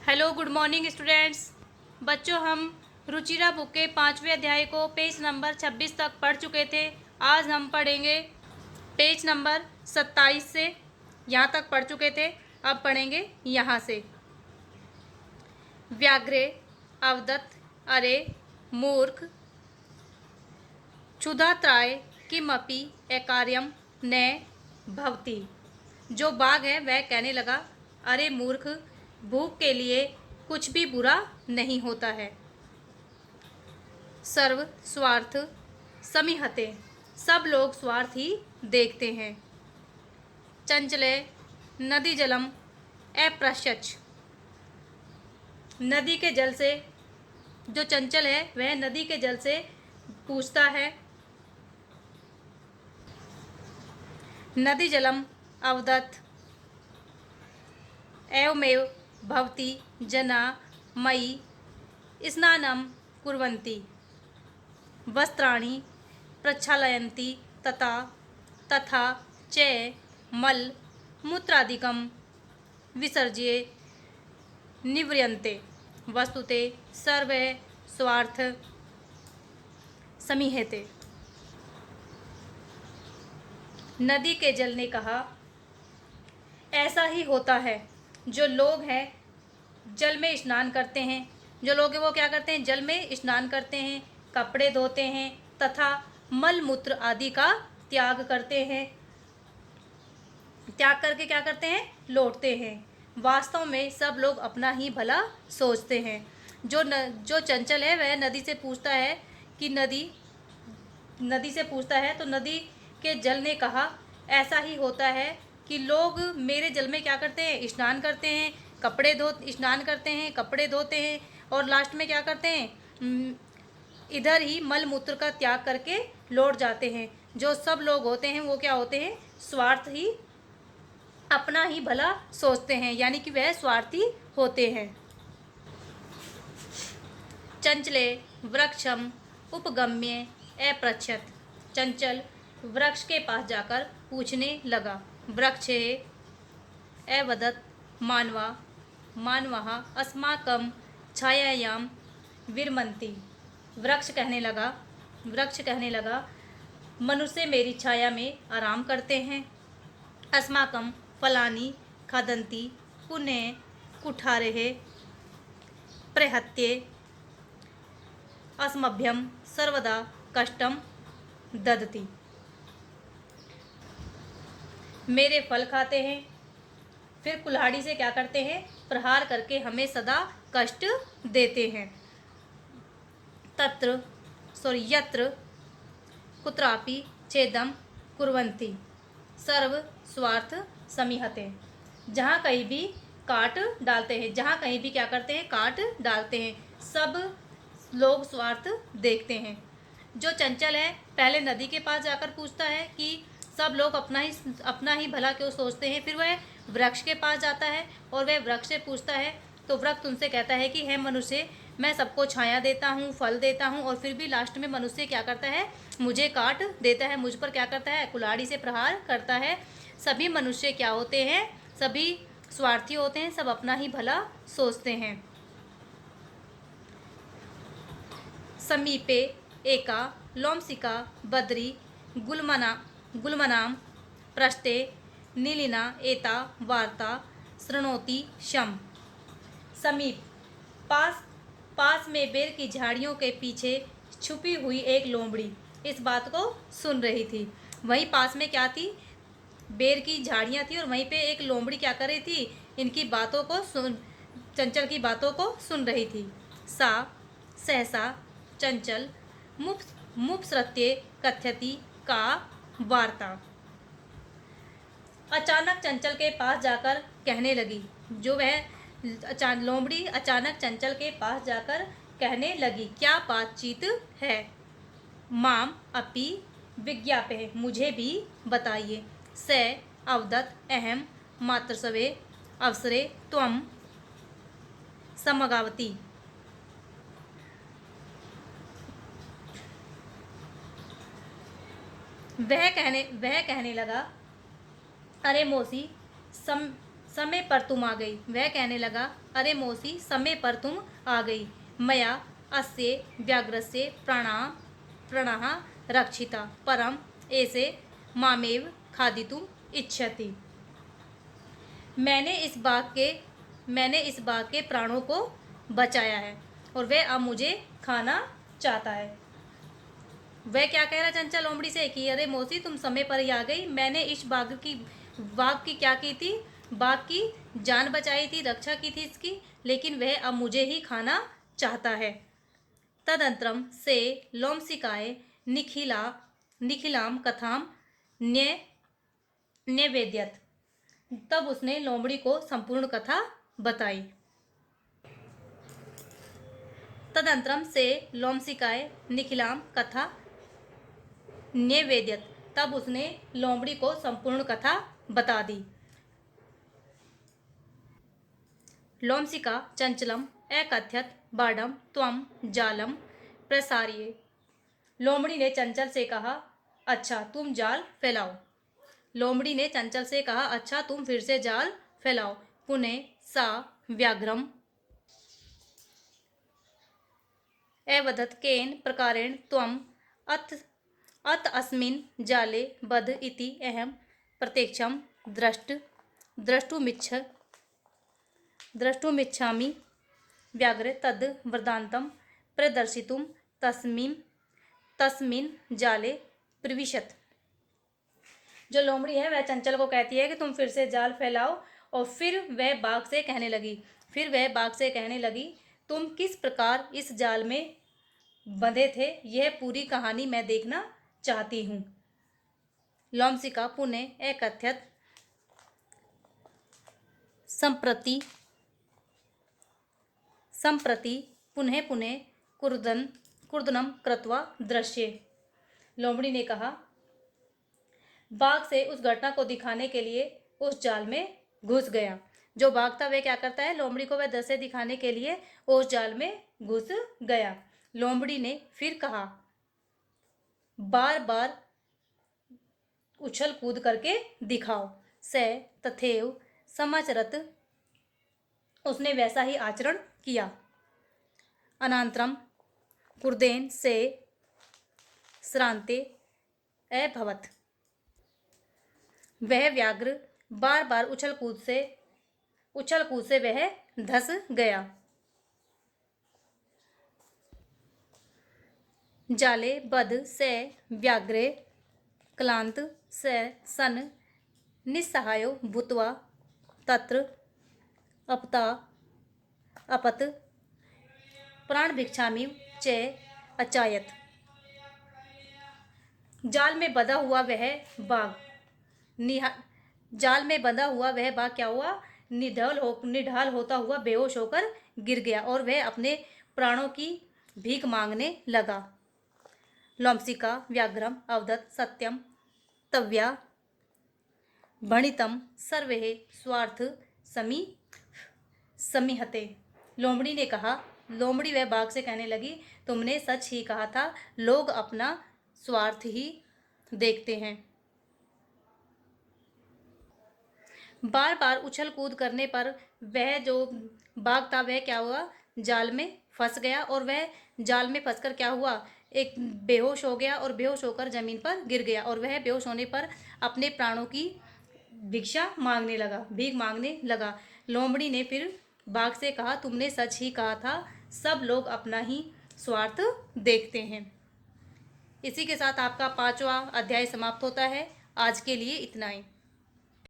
Hello good morning students. बच्चों, हम Ruchira book के 5वें अध्याय को पेज नंबर 26 तक पढ़ चुके थे। आज हम पढ़ेंगे पेज नंबर 27 से। यहाँ तक पढ़ चुके थे, अब पढ़ेंगे यहाँ से। व्याघ्रे अवदत् अरे मूर्ख क्षुधात्राय किमपि अकार्यम न भवति। जो बाघ है वह कहने लगा, अरे मूर्ख, भूख के लिए कुछ भी बुरा नहीं होता है। सर्व स्वार्थ समीहते, सब लोग स्वार्थ ही देखते हैं। चंचले नदी जलम अप्रशच, नदी के जल से, जो चंचल है वह नदी के जल से पूछता है। नदी जलम अवदत् एवमेव भवति जना मयि स्नानं कुर्वन्ति वस्त्राणि प्रक्षालयन्ति तथा तथा च मल मूत्रादिकं विसर्ज्य निव्रियन्ते। वस्तुते सर्वे स्वार्थ समीहते। नदी के जल ने कहा, ऐसा ही होता है। जो लोग हैं जल में स्नान करते हैं, जो लोग हैं वो क्या करते हैं, जल में स्नान करते हैं, कपड़े धोते हैं तथा मल मूत्र आदि का त्याग करते हैं। त्याग करके क्या करते हैं, लौटते हैं। वास्तव में सब लोग अपना ही भला सोचते हैं। जो चंचल है वह नदी से पूछता है कि नदी से पूछता है तो नदी के जल ने कहा, ऐसा ही होता है कि लोग मेरे जल में क्या करते हैं, स्नान करते हैं, स्नान करते हैं, कपड़े धोते हैं और लास्ट में क्या करते हैं, इधर ही मल मूत्र का त्याग करके लौट जाते हैं। जो सब लोग होते हैं वो क्या होते हैं, स्वार्थ ही, अपना ही भला सोचते हैं, यानी कि वह स्वार्थी होते हैं। चंचले वृक्षम उपगम्य अपृच्छत, चंचल वृक्ष के पास जाकर पूछने लगा। वृक्षे अवदत् मानवाः अस्माकं छायायां विरमन्ति। वृक्ष कहने लगा, मनुष्य मेरी छाया में आराम करते हैं। अस्माकं फलानि खादन्ति पुनः कुठारेः प्रहत्ये अस्मभ्यं सर्वदा कष्टं ददति। मेरे फल खाते हैं, फिर कुल्हाड़ी से क्या करते हैं, प्रहार करके हमें सदा कष्ट देते हैं। यत्र कुत्रापि छेदम कुर्वन्ति सर्व स्वार्थ समीहते। जहाँ कहीं भी काट डालते हैं, जहाँ कहीं भी क्या करते हैं, काट डालते हैं। सब लोग स्वार्थ देखते हैं। जो चंचल है पहले नदी के पास जाकर पूछता है कि सब लोग अपना ही भला क्यों सोचते हैं। फिर वह वृक्ष के पास जाता है और वह वृक्ष से पूछता है तो वृक्ष उनसे कहता है कि हे मनुष्य, मैं सबको छाया देता हूँ, फल देता हूँ और फिर भी लास्ट में मनुष्य क्या करता है, मुझे काट देता है, मुझ पर क्या करता है, कुल्हाड़ी से प्रहार करता है। सभी मनुष्य क्या होते हैं, सभी स्वार्थी होते हैं, सब अपना ही भला सोचते हैं। समीपे एका लोमसिका बद्री गुल्मनां पृष्ठे नीलिना एता वार्ता शृणोति शम। समीप, पास में बेर की झाड़ियों के पीछे छुपी हुई एक लोमड़ी इस बात को सुन रही थी। वहीं पास में क्या थी, बेर की झाड़ियाँ थी और वहीं पे एक लोमड़ी क्या कर रही थी, चंचल की बातों को सुन रही थी। सा सहसा चंचल मुप्सृत्य कथ्यति का वार्ता। अचानक चंचल के पास जाकर कहने लगी, लोमड़ी अचानक चंचल के पास जाकर कहने लगी, क्या बातचीत है। माम अपि विज्ञापय, मुझे भी बताइए। स अवदत् अहम मातृसवे अवसरे त्वं समगावती। वह कहने लगा, अरे मौसी, समय पर तुम आ गई। वह कहने लगा, अरे मौसी, समय पर तुम आ गई। मया अस्य व्याघ्रस्य प्राणः रक्षिता परम ऐसे मामेव खादितुम इच्छति। मैंने इस बाघ के प्राणों को बचाया है और वह अब मुझे खाना चाहता है। वह क्या कह रहा चंचल लोमड़ी से कि अरे मौसी, तुम समय पर ही आ गई। मैंने इस बाघ की क्या की थी? बाघ की जान बचाई थी, रक्षा की थी इसकी, लेकिन वह अब मुझे ही खाना चाहता है। तदंतरम से लोमसिकाय निखिलाम कथाम न्यवेद्यत। तब उसने लोमड़ी को संपूर्ण कथा बताई। तदंतरम से लोमसिकाय निखिलाम कथा न्यवेद्यत। तब उसने लोमड़ी को संपूर्ण कथा बता दी। लोमसिका चंचलम एकथ्यत बाडम त्वम जालम प्रसारिये। लोमड़ी ने चंचल से कहा, अच्छा तुम जाल फैलाओ। लोमड़ी ने चंचल से कहा, अच्छा तुम फिर से जाल फैलाओ। पुनः सा व्याघ्रम एवदत् केन प्रकारेण त्वम अत अस्मिन् जाले बद्ध इति अहम प्रत्यक्षम द्रष्टुमिच्छामि। व्याघ्र तद् वृत्तान्तं प्रदर्शितुं तस्मिन् जाले प्रविशत। जो लोमड़ी है वह चंचल को कहती है कि तुम फिर से जाल फैलाओ, और फिर वह बाघ से कहने लगी, तुम किस प्रकार इस जाल में बंधे थे, यह पूरी कहानी मैं देखना चाहती हूँ। लोमसिका पुनः एकथ्यत संप्रति पुनः कुर्दनम कृत्वा दृश्ये। लोमड़ी ने कहा, बाघ से उस घटना को दिखाने के लिए उस जाल में घुस गया। जो बाघ था वह क्या करता है, लोमड़ी को वह दृश्य दिखाने के लिए उस जाल में घुस गया। लोमड़ी ने फिर कहा, बार बार उछल कूद करके दिखाओ। स तथैव समाचरत। उसने वैसा ही आचरण किया। अनंतरम कुर्देन से श्रांते अभवत्। वह व्याघ्र बार बार उछल कूद से वह धंस गया। जाले बद्ध से व्याघ्रे क्लांत से सन निस्सहायो भूत्वा तत्र अपत प्राण भिक्षामि च अचायत। जाल में बंधा हुआ वह बाघ क्या हुआ, निढाल होता हुआ बेहोश होकर गिर गया और वह अपने प्राणों की भीख मांगने लगा। लोमसिका व्याघ्रम अवदत् सत्यम तव्या भणितम सर्वे स्वार्थ समीहते। लोमड़ी वह बाघ से कहने लगी, तुमने सच ही कहा था, लोग अपना स्वार्थ ही देखते हैं। बार बार उछल कूद करने पर वह जो बाघ था वह क्या हुआ, जाल में फंस गया, और वह जाल में फंसकर क्या हुआ, एक बेहोश हो गया और बेहोश होकर जमीन पर गिर गया, और वह बेहोश होने पर अपने प्राणों की भीख मांगने लगा। लोमड़ी ने फिर बाघ से कहा, तुमने सच ही कहा था, सब लोग अपना ही स्वार्थ देखते हैं। इसी के साथ आपका 5वां अध्याय समाप्त होता है। आज के लिए इतना ही।